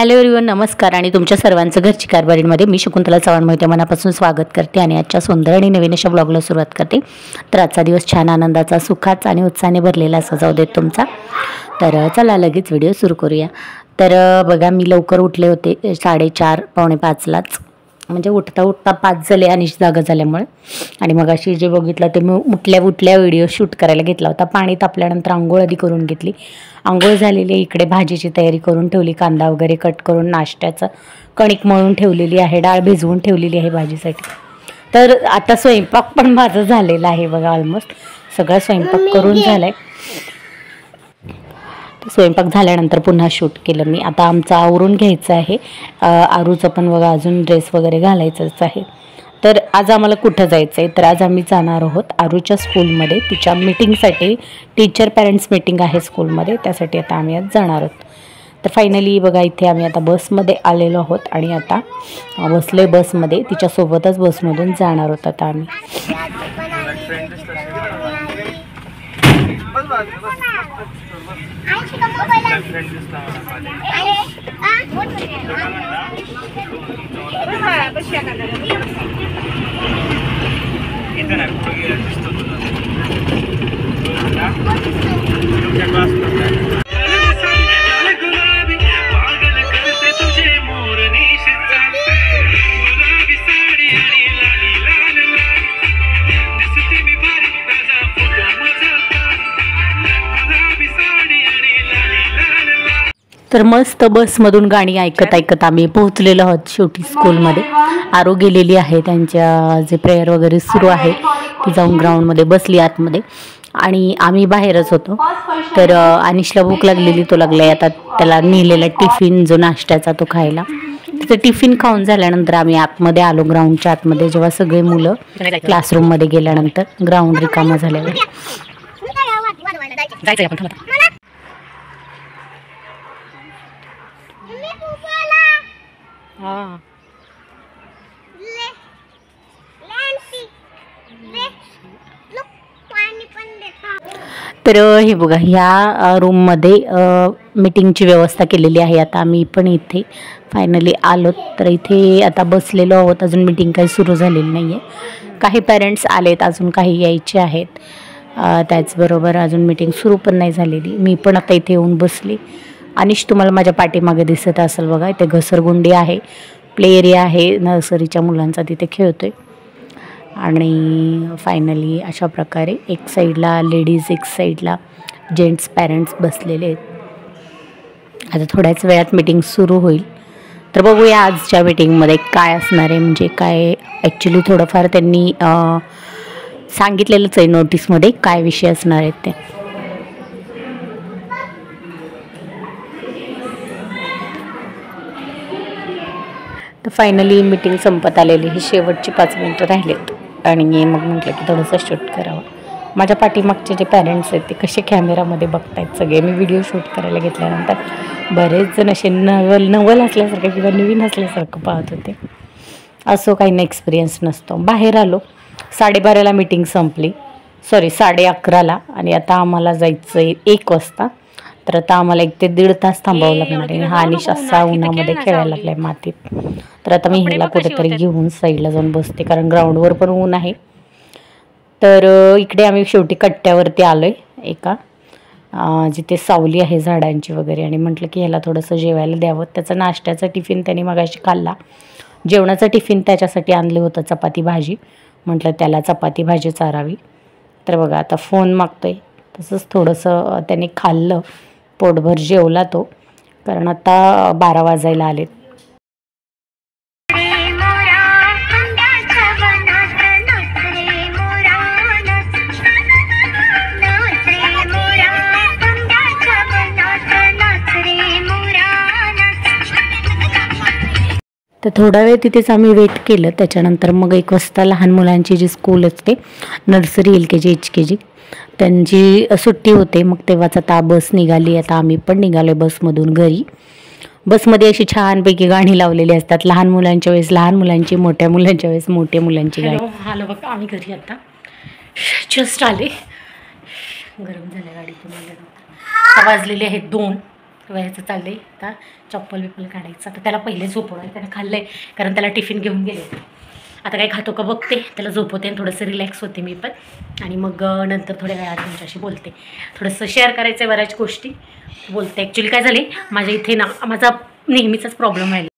Hello everyone, नमस्कार आणि तुमच्या सर्वांचं घरची कारभारीमध्ये मी शकुंतला चव्हाण मोहिते मनापासून स्वागत करते आणि आजच्या सुंदर आणि नवीन अशा ब्लॉगला सुरुवात करते। तर आजचा दिवस छान आनंदाचा, सुखाचा आणि उत्साहाने भरलेला असा जाऊ देत तुमचा। तर चला लगेच व्हिडिओ सुरू करूया। तर बघा, मी लवकर उठले होते 4:30 पावणे 5लाच, म्हणजे उठता उठता 5 झाले आणि जागा झाल्यामुळे। आणि मग अशी जे बघितलं ते मी उठल्या व्हिडिओ शूट करायला घेतला होता। पाणी तापल्यानंतर आंघोळ आधी करून घेतली। आंघोळ झालेली, इकडे भाजीची तयारी करून ठेवली, कांदा वगैरे कट करून नाश्त्याचं कणिक मळून ठेवलेली आहे, डाळ भिजवून ठेवलेली आहे भाजीसाठी। तर आता स्वयंपाक पण माझं झालेला आहे बघा, ऑलमोस्ट सगळा स्वयंपाक करून झालाय। स्वयंपाक झाल्यानंतर पुन्हा शूट केलं मी। आता आमचं आवरून घ्यायचं आहे, आरूचं पण बघा अजून ड्रेस वगैरे घालायचंच आहे। तर आज आम्हाला कुठं जायचं आहे, तर आज आम्ही जाणार आहोत आरूच्या स्कूलमध्ये, तिच्या मीटिंगसाठी। टीचर पॅरेंट्स मीटिंग आहे स्कूलमध्ये, त्यासाठी आता आम्ही आज जाणार आहोत। तर फायनली बघा, इथे आम्ही आता बसमध्ये आलेलो आहोत आणि आता बसलोय बसमध्ये, तिच्यासोबतच बसमधून जाणार आहोत आता आम्ही। तर मस्त बसमधून गाणी ऐकत ऐकत आम्ही पोहोचलेलो आहोत शेवटी स्कूलमध्ये। आरू गेलेली आहे, त्यांच्या जे प्रेयर वगैरे सुरू आहे ती जाऊन ग्राउंडमध्ये बसली आतमध्ये आणि आम्ही बाहेरच होतो। तर अनिशला भूक लागलेली, तो लागलाय आता त्याला नेलेला टिफिन जो नाश्त्याचा तो खायला। तर टिफिन खाऊन झाल्यानंतर आम्ही आतमध्ये आलो, ग्राउंडच्या आतमध्ये, जेव्हा सगळे मुलं क्लासरूममध्ये गेल्यानंतर ग्राउंड रिकामं झाल्यावर जायचंय आपण। तर हे बघा, ह्या रूममध्ये मीटिंगची व्यवस्था केलेली आहे। आता आम्ही पण इथे फायनली आलो, तर इथे आता बसलेलो आहोत। अजून मीटिंग काही सुरू झालेली नाही आहे, काही पेरेंट्स आलेत, अजून काही यायचे आहेत। त्याचबरोबर अजून मीटिंग सुरू पण नाही झालेली। मी पण आता इथे येऊन बसली। अनिश तुम्हाला माझ्या पाठीमागे दिसत असेल बघा, इथे घसरगुंडी आहे, प्ले एरिया आहे नर्सरीच्या मुलांचा, तिथे खेळतोय। आणि फायनली अशा प्रकारे एक साईडला लेडीज, एक साईडला जेंट्स पॅरेंट्स बसलेले आहेत। आता थोड्याच वेळात मीटिंग सुरू होईल, तर बघूया आजच्या मीटिंगमध्ये काय असणार आहे, म्हणजे काय ॲक्च्युली थोडंफार त्यांनी सांगितलेलंच आहे नोटीसमध्ये काय विषय असणार आहेत ते। तर फायनली मीटिंग संपत आलेली, ही शेवटची 5 मिनिटं राहिलेत आणि मग म्हटलं की थोडंसं शूट करावं। माझ्या पाठीमागचे जे पॅरेंट्स आहेत ते कसे कॅमेरामध्ये बघतायत सगळे। मी व्हिडिओ शूट करायला घेतल्यानंतर बरेच जण असे नवल असल्यासारखं किंवा नवीन असल्यासारखं पाहत होते। असं काही ना एक्सपिरियन्स नसतो। बाहेर आलो, 12:30ला मीटिंग संपली, सॉरी 11:30ला, आणि आता आम्हाला जायचं आहे 1 वाजता। तर आता आम्हाला 1 ते 1.5 तास थांबावं लागणार आहे। हा अनिश असा उन्हामध्ये खेळायला लागलाय मातीत। तर आता मी ह्याला कुठेतरी घेऊन साईडला जाऊन बसते, कारण ग्राउंडवर पण ऊन आहे। तर इकडे आम्ही शेवटी कट्ट्यावरती आलोय एका, जिथे सावली आहे झाडांची वगैरे, आणि म्हटलं की ह्याला थोडंसं जेवायला द्यावं। त्याचा नाश्त्याचा टिफिन त्याने मगाशी खाल्ला, जेवणाचा टिफिन त्याच्यासाठी आणले होतं चपाती भाजी, म्हटलं त्याला चपाती भाजी चारावी। तर बघा आता फोन मागतोय, तसंच थोडंसं त्याने खाल्लं, पोटभर जेवला तो, कारण आता 12 वाजायला आलेत। तर थोडा वेळ तिथेच आम्ही वेट केलं। त्याच्यानंतर मग 1 वाजता लहान मुलांची जी स्कूल असते, नर्सरी, LKG HKG, त्यांची सुट्टी होते। मग तेव्हाच आता बस निघाली। आता आम्ही पण निघालो बसमधून घरी। बसमध्ये अशी छानपैकी गाणी लावलेली असतात, लहान मुलांच्या वेळेस लहान मुलांची, मोठ्या मुलांच्या वेळेस मोठ्या मुलांची गाणी। हॅलो बघा, आम्ही घरी आता जस्ट आले, गरम झाल्या गाडीतून आल्यानंतर। वाजलेले आहेत 2 व्हायचं चाललं आहे. आता चप्पल बिप्पल काढायचं. आता त्याला पहिले झोपवणार, त्यानं खाल्लं आहे कारण त्याला टिफिन घेऊन गेले. आता काय खातो का बघते, त्याला झोपवते आणि थोडंसं रिलॅक्स होते मी पण. आणि मग नंतर थोड्या वेळात तुमच्याशी बोलते. थोडंसं शेअर करायचं आहे बऱ्याच गोष्टी बोलते. ॲक्च्युली काय झाले, माझ्या इथे ना माझा नेहमीचाच प्रॉब्लेम आहे.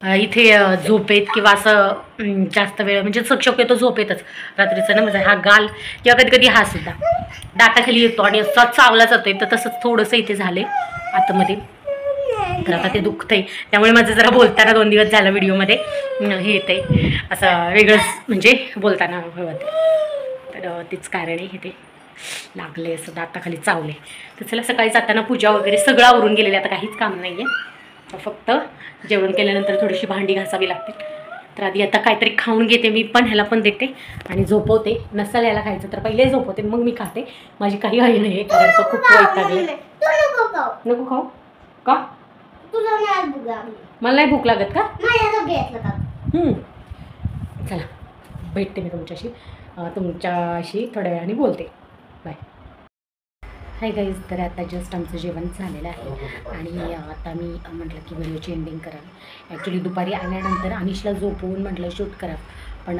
इथे झोपेत किंवा असं जास्त वेळ म्हणजे शक्यतो झोपेतच रात्रीचं ना माझा हा गाल किंवा कधी कधी हा सुद्धा दाताखाली येतो आणि असा चावला जातोय. तर तसंच थोडंसं इथे झाले आतमध्ये. तर आता ते दुखतंय, त्यामुळे माझं जरा बोलताना 2 दिवस झालं व्हिडिओमध्ये हे येतंय असं वेगळंच म्हणजे बोलताना हवं. तर तेच कारण आहे, हे ते लागले असं दाताखाली चावले. तर चला सकाळी जाताना पूजा वगैरे सगळं आवरून गेलेले, आता काहीच काम नाही आहे. फक्त जेवण केल्यानंतर थोडीशी भांडी घासावी लागते. तर आधी आता काहीतरी खाऊन घेते मी पण, ह्याला पण देते आणि झोपवते. नसेल याला खायचं तर पहिले झोपवते, मग मी खाते. माझी काही आई नाही आहे कारण तो खूप वैतागले. नको खाऊ का? मला नाही भूक लागत का? चला भेटते मी तुमच्याशी थोड्या वेळाने बोलते. बाय. हाय गाईज, तर आता जस्ट आमचं जेवण झालेलं आहे आणि आता मी म्हटलं की व्हिडिओची एंडिंग करावी. ॲक्च्युली दुपारी आल्यानंतर अनिशला झोपवून म्हटलं शूट करा, पण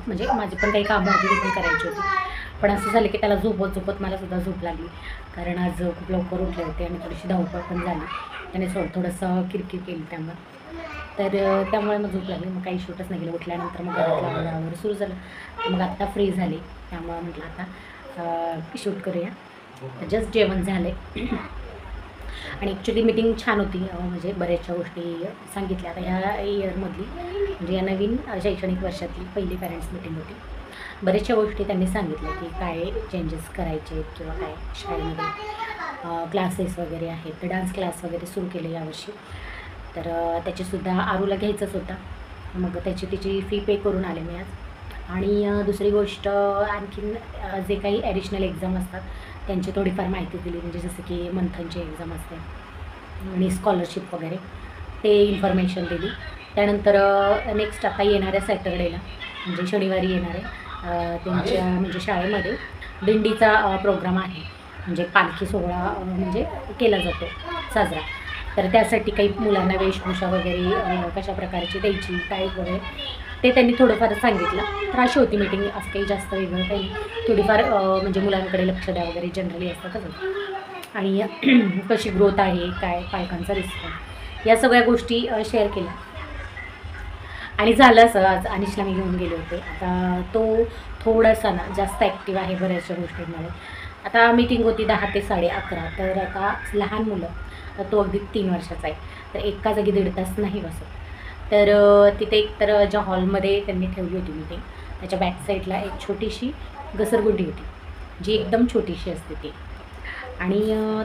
म्हणजे माझी पण काही कामं होती ती पण करायची होती. पण असं झालं की त्याला झोपत मला सुद्धा झोप लागली कारण आज खूप लवकर उठले होते आणि थोडीशी धावपळ पण झाली. त्याने थोडंसं किरकिर केली त्यामुळे मग झोप लागली. मग काही शूटच नाही केलं. उठल्यानंतर मग घरातलं आवरून सुरू झालं. मग आत्ता फ्री झाली, त्यामुळं म्हटलं आता शूट करूया. जस्ट जेवण झालं आहे आणि ॲक्च्युली मीटिंग छान होती. म्हणजे बऱ्याचशा गोष्टी सांगितल्या. आता ह्या इयरमधली म्हणजे या नवीन शैक्षणिक वर्षातली पहिली पॅरेंट्स मीटिंग होती. बऱ्याचशा गोष्टी त्यांनी सांगितल्या की काय चेंजेस करायचे किंवा काय शाळेमध्ये क्लासेस वगैरे आहेत. तर डान्स क्लास वगैरे सुरू केले यावर्षी. तर त्याचीसुद्धा आरूला घ्यायचंच होता. मग तिची फी पे करून आले मी आज. आणि दुसरी गोष्ट आणखीन जे काही ॲडिशनल एक्झाम असतात त्यांची थोडीफार माहिती दिली. म्हणजे जसं की मंथनची एक्झाम असते आणि स्कॉलरशिप वगैरे ते इन्फॉर्मेशन दिली. त्यानंतर नेक्स्ट आता येणाऱ्या सॅटर्डेला म्हणजे शनिवारी येणाऱ्या त्यांच्या म्हणजे शाळेमध्ये दिंडीचा प्रोग्राम आहे. म्हणजे पालखी सोहळा म्हणजे केला जातो साजरा. तर त्यासाठी काही मुलांना वेशभूषा वगैरे कशा प्रकारची द्यायची काय वगैरे ते त्यांनी थोडंफार सांगितलं. तर अशी होती मीटिंग, असं काही जास्त वेगळं काही नाही. थोडीफार म्हणजे मुलांकडे लक्ष द्या वगैरे जनरली असतातच. आणि कशी ग्रोथ आहे काय पालकांचा रिस्पॉन्स या सगळ्या गोष्टी शेअर केल्या. आणि झालं असं आज अनिशला मी घेऊन गेले होते. आता तो थोडासा ना जास्त ॲक्टिव्ह आहे बऱ्याचशा गोष्टींमध्ये. आता मीटिंग होती 10 ते 11:30. तर आता लहान मुलं, तो अगदी 3 वर्षाचा आहे, तर एका जागी 1.5 तास नाही बसत. तर तिथे एकतर ज्या हॉलमध्ये त्यांनी ठेवली होती मीटिंग त्याच्या बॅक साईडला एक छोटीशी घसरगुंडी होती जी एकदम छोटीशी असते ती. आणि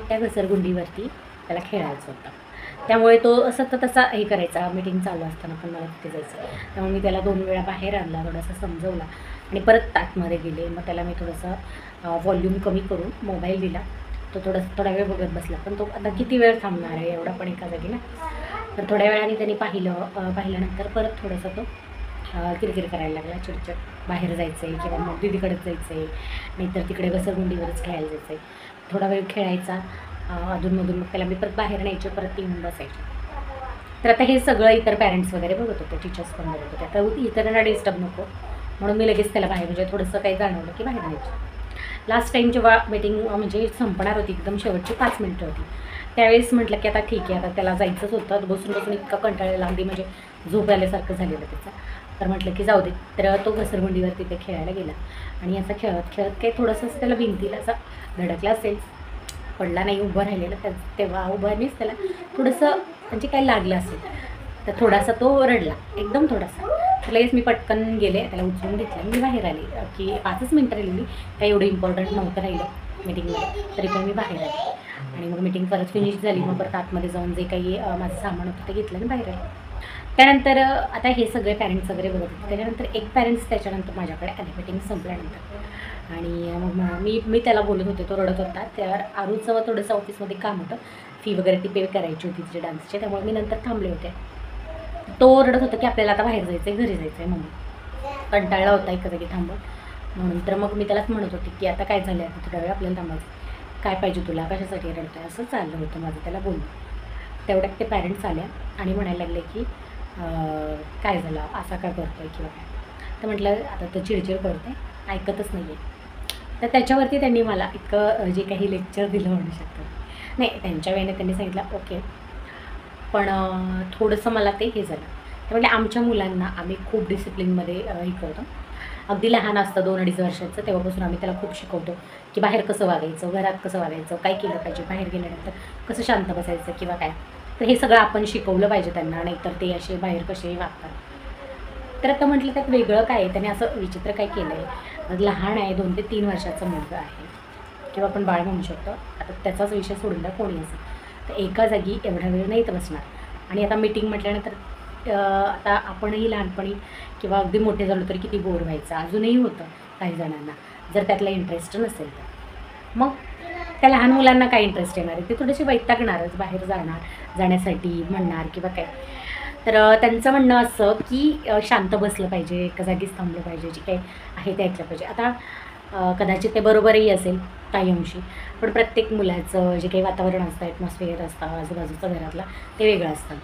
त्या घसरगुंडीवरती त्याला खेळायचं होतं. त्यामुळे तो सतत तसा हे करायचा. मीटिंग चालू असताना पण मला तिथे जायचं. त्यामुळे मी त्याला 2 वेळा बाहेर आणला, थोडासा समजवला आणि परत आतमध्ये गेले. मग त्याला मी थोडंसं व्हॉल्यूम कमी करून मोबाईल दिला. तो थोडा वेळ बघत बसला. पण तो आता किती वेळ थांबणार आहे एवढा पण एका जागी ना. तर थोड्या वेळाने त्यांनी पाहिल्यानंतर परत थोडंसं तो किरकिर करायला लागला, चिडचिड. बाहेर जायचं आहे किंवा मग दीदीकडेच जायचं आहे, नाहीतर तिकडे घसरगुंडीवरच खेळायला जायचं आहे. थोडा वेळ खेळायचा अधूनमधून. मग त्याला मी परत बाहेर न्यायचे, परत येऊन बसायचे. तर आता हे सगळं इतर पॅरेंट्स वगैरे बघत होते, टीचर्स पण बघत होते. आता इतरांना डिस्टर्ब नको म्हणून मी लगेच त्याला बाहेर म्हणजे थोडंसं काही जाणवलं की बाहेर न्यायचं. लास्ट टाईम जेव्हा मीटिंग म्हणजे संपणार होती, एकदम शेवटची 5 मिनटं होती, त्यावेळेस म्हटलं की आता ठीक आहे, आता त्याला जायचंच होतं. बसून बसून इतका कंटाळलेला, अगदी म्हणजे झोप आल्यासारखं झालेलं त्याचा. तर म्हटलं की जाऊ दे. तर तो घसरगुंडीवर तिथे खेळायला गेला आणि असं खेळत खेळत काही थोडंसंच त्याला भिंतीला असा धडकला असेल, पडला नाही, उभं राहिलेला. तेव्हा उभं नाहीच, त्याला थोडंसं म्हणजे काय लागलं असेल. तर थोडासा तो रडला, एकदम थोडासा. तर लगेच मी पटकन गेले, त्याला उचलून घेतलं. मी बाहेर आले की 5च मिनटं राहिली. मी काही एवढं इम्पॉर्टंट नव्हतं राहिलं मीटिंगमध्ये, तरी पण मी बाहेर आले. आणि मग मीटिंग परत फिनिश झाली. मग परत आतमध्ये जाऊन जे काही माझं सामान होतं ते घेतलं आणि बाहेर आले. त्यानंतर आता हे सगळे पॅरेंट्स वगैरे बघत होते. त्याच्यानंतर एक पॅरेंट्स त्याच्यानंतर माझ्याकडे आले मीटिंग संपल्यानंतर. आणि मग मी त्याला बोलत होते, तो रडत होता. त्या आरूचं थोडंसं ऑफिसमध्ये काम होतं, फी वगैरे ती पे करायची होती तिचे डान्सचे, त्यामुळे मी नंतर थांबले होते. तो रडत होता की आपल्याला आता बाहेर जायचं आहे, घरी जायचं आहे म्हणून. कंटाळला होता एका जागी थांबून म्हणून. तर मग मी त्यालाच म्हणत होते की आता काय झालं, आता थोडा वेळ आपल्याला थांबायचं, काय पाहिजे तुला, कशासाठी रडतो आहे, असं चाललं होतं माझं त्याला बोलून. तेवढ्यात ते पॅरेंट्स आल्या आणि म्हणायला लागले की काय झालं, असा का करतो आहे किंवा काय. तर म्हटलं आता तो चिडचिड करतो आहे, ऐकतच नाही आहे. तर त्याच्यावरती त्यांनी मला इतकं जे काही लेक्चर दिलं म्हणू शकतो. नाही, त्यांच्या वेळेने त्यांनी सांगितलं ओके, पण थोडंसं मला ते हे झालं. तर म्हणजे आमच्या मुलांना आम्ही खूप डिसिप्लिनमध्ये हे करतो. अगदी लहान असतं 2-2.5 वर्षाचं, तेव्हापासून आम्ही त्याला खूप शिकवतो की बाहेर कसं वागायचं, घरात कसं वागायचं, काय केलं पाहिजे, बाहेर गेल्यानंतर कसं शांत बसायचं किंवा काय. तर हे सगळं आपण शिकवलं पाहिजे त्यांना, नाहीतर ते असे बाहेर कसे वागतात. तर आता म्हटलं त्यात वेगळं काय आहे, त्याने असं विचित्र काय केलं आहे. लहान आहे, 2 ते 3 वर्षाचा मुलगा आहे किंवा आपण बाळ म्हणू शकतो. आता त्याचाच विषय सोडून द्या, कोणी असेल तर एका जागी एवढा वेळ नाहीत बसणार. आणि आता मीटिंग म्हटल्यानंतर आता आपणही लहानपणी किंवा अगदी मोठे झालो तरी किती बोर व्हायचं, अजूनही होतं काही जणांना, जर त्यातला इंटरेस्ट नसेल तर. मग त्या लहान मुलांना काय इंटरेस्ट येणार आहे, ते थोडेसे वैतागणारच बाहेर जाण्यासाठी म्हणणार किंवा काय. तर त्यांचं म्हणणं असं की शांत बसलं पाहिजे, एका जागीच थांबलं पाहिजे, जे काही आहे ते ऐकलं पाहिजे. आता कदाचित ते बरोबरही असेल काही अंशी, पण प्रत्येक मुलाचं जे काही वातावरण असतं, ॲटमॉस्फिअर असतं आजूबाजूचं घरातला, ते वेगळं असतं.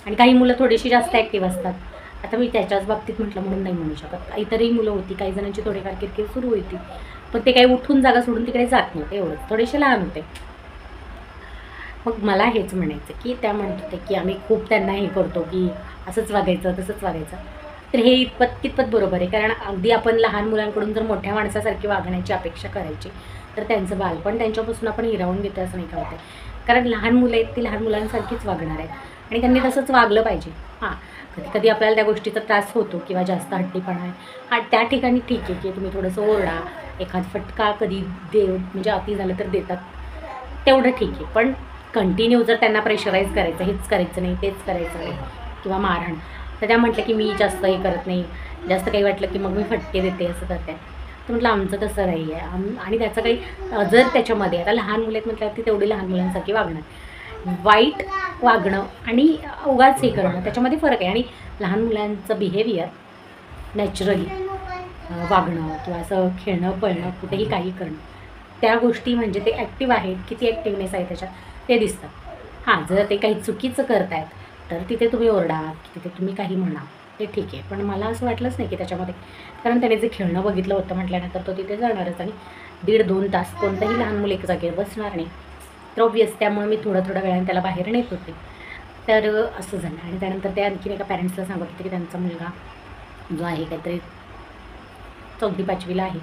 आणि काही मुलं थोडीशी जास्त ॲक्टिव्ह असतात. आता मी त्याच्याच बाबतीत म्हटलं म्हणून नाही म्हणू शकत, इतरही मुलं होती, काही जणांची थोडीफार किरकिर सुरू होती, पण ते काही उठून जागा सोडून तिकडे जात नव्हते, एवढंच, थोडेसे लहान होते. मग मला हेच म्हणायचं की त्या म्हणत होते की आम्ही खूप त्यांना हे करतो की असंच वागायचं तसंच वागायचं. तर हे कितपत बरोबर आहे, कारण अगदी आपण लहान मुलांकडून जर मोठ्या माणसासारखी वागण्याची अपेक्षा करायची तर त्यांचं बालपण त्यांच्यापासून आपण हिरावून घेतो असं नाही का होते. कारण लहान मुलं आहेत ती लहान मुलांसारखीच वागणार आहेत आणि त्यांनी तसंच वागलं पाहिजे. हां, कधी कधी आपल्याला त्या गोष्टीचा त्रास होतो किंवा जास्त हट्टीपणा आहे, हा त्या ठिकाणी ठीक आहे की तुम्ही थोडंसं ओरडा, एखाद फटका कधी म्हणजे अति झालं तर देतात, तेवढं ठीक आहे. पण कंटिन्यू जर त्यांना प्रेशराईज करायचं, हेच करायचं नाही तेच करायचं नाही किंवा मारहाण, तर त्या म्हटलं की मी जास्त हे करत नाही, जास्त काही वाटलं की मग मी फटके देते असं करते. तर म्हटलं आमचं तसं नाही आहे. आणि त्याचं काही जर त्याच्यामध्ये आता लहान मुलं आहेत म्हटल्यावरती तेवढी लहान मुलांसारखी वागणार. वाईट वागणं आणि उगाच हे करणं त्याच्यामध्ये फरक आहे. आणि लहान मुलांचं बिहेवियर नॅचरली वागणं किंवा असं खेळणं पळणं कुठेही काही करणं, त्या गोष्टी म्हणजे ते ॲक्टिव्ह आहेत, किती ॲक्टिवनेस आहे त्याच्यात ते दिसतं. हां, जर ते काही चुकीचं करत आहेत तर तिथे तुम्ही ओरडा, तिथे तुम्ही काही म्हणा, ते ठीक आहे. पण मला असं वाटलंच नाही की त्याच्यामध्ये, कारण त्याने जे खेळणं बघितलं होतं म्हटल्यानंतर तो तिथे जाणारच आणि 1.5-2 तास कोणतंही लहान मुलं एक जागेवर बसणार नाही. तर ऑब्वियस त्यामुळे मी थोड्या वेळाने त्याला बाहेर नेत होते. तर असं झालं. आणि त्यानंतर ते आणखीन एका पॅरेंट्सला सांगत होते की त्यांचा मुलगा जो आहे काहीतरी 4वी-5वीला आहे,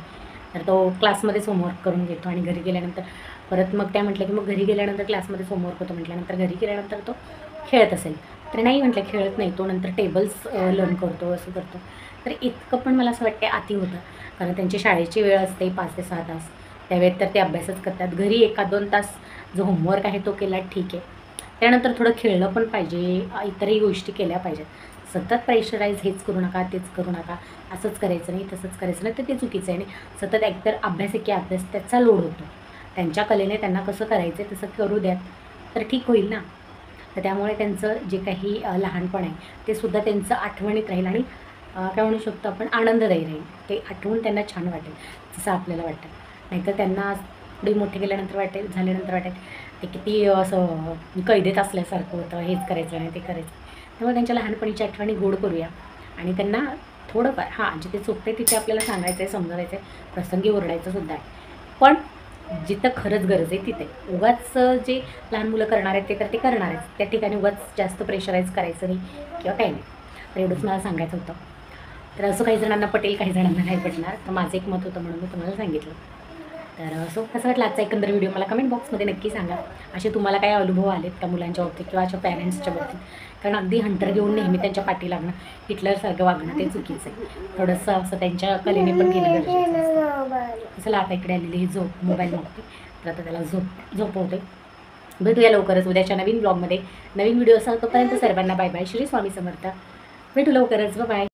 तर तो क्लासमध्येच होमवर्क करून घेतो आणि घरी गेल्यानंतर परत मग त्या म्हटलं की मग घरी गेल्यानंतर क्लासमध्येच होमवर्क होतो म्हटल्यानंतर घरी गेल्यानंतर तो खेळत असेल. तर नाही म्हटलं, खेळत नाही, तो नंतर टेबल्स लर्न करतो, असं करतो. तर इतकं पण मला असं वाटते अति होतं, कारण त्यांची शाळेची वेळ असते 5 ते 6 तास, त्यावेळेत तर ते अभ्यासच करतात. घरी 1-2 तास जो होमवर्क आहे तो केला ठीक आहे, त्यानंतर थोडं खेळलं पण पाहिजे, इतरही गोष्टी केल्या पाहिजेत. सतत प्रेशराईज हेच करू नका तेच करू नका, असंच करायचं नाही तसंच करायचं नाही, तर ते चुकीचं आहे. आणि सतत एकतर अभ्यास आहे की अभ्यास, त्याचा लोड होतो. त्यांच्या कलेने त्यांना कसं करायचं आहे तसं करू द्यात, तर ठीक होईल ना. तर त्यामुळे त्यांचं जे काही लहानपण आहे ते सुद्धा त्यांचं आठवणीत राहील आणि काय म्हणू शकतो आपण आनंददायी राहील. ते आठवून त्यांना छान वाटेल जसं आपल्याला वाटतं. नाहीतर त्यांना पुढे मोठे झाल्यानंतर वाटेल ते किती असं कैदेत असल्यासारखं होतं, हेच करायचं नाही ते करायचं. त्यामुळे त्यांच्या लहानपणीची आठवणी गोड करूया आणि त्यांना थोडंफार हां, जिथे चुकते तिथे आपल्याला सांगायचं आहे, समजावायचं आहे, प्रसंगी ओरडायचं सुद्धा आहे. पण जिथं खरंच गरज आहे तिथे. उगाच जे लहान मुलं करणार आहेत ते तर ते करणारच, त्या ठिकाणी उगाच जास्त प्रेशराईज करायचं नाही किंवा काही नाही. तर एवढंच मला सांगायचं होतं. तर असं काही जणांना पटेल, काही जणांना नाही पटणार, तर माझं एक मत होतं म्हणून मी तुम्हाला सांगितलं. तर असं कसं वाटलं आजचा एकंदर व्हिडिओ मला कमेंट बॉक्समध्ये नक्की सांगा. असे तुम्हाला काही अनुभव आलेत का मुलांच्या बाबतीत किंवा अशा पॅरेंट्सच्या बाबतीत. कारण अगदी हंटर घेऊन नेहमी त्यांच्या पाठी लागणं, हिटलरसारखं वागणं ते चुकीचं आहे. थोडंसं असं त्यांच्या कलेने पण केलं गरजेचं असतं. चला आता इकडे आलेली ही झोप, मोबाईल मागते, तर आता त्याला झोपवते. भेटूया लवकरच उद्याच्या नवीन ब्लॉगमध्ये, नवीन व्हिडिओ असा. तोपर्यंत सर्वांना बाय बाय. श्री स्वामी समर्थ. भेटू लवकरच. बाय.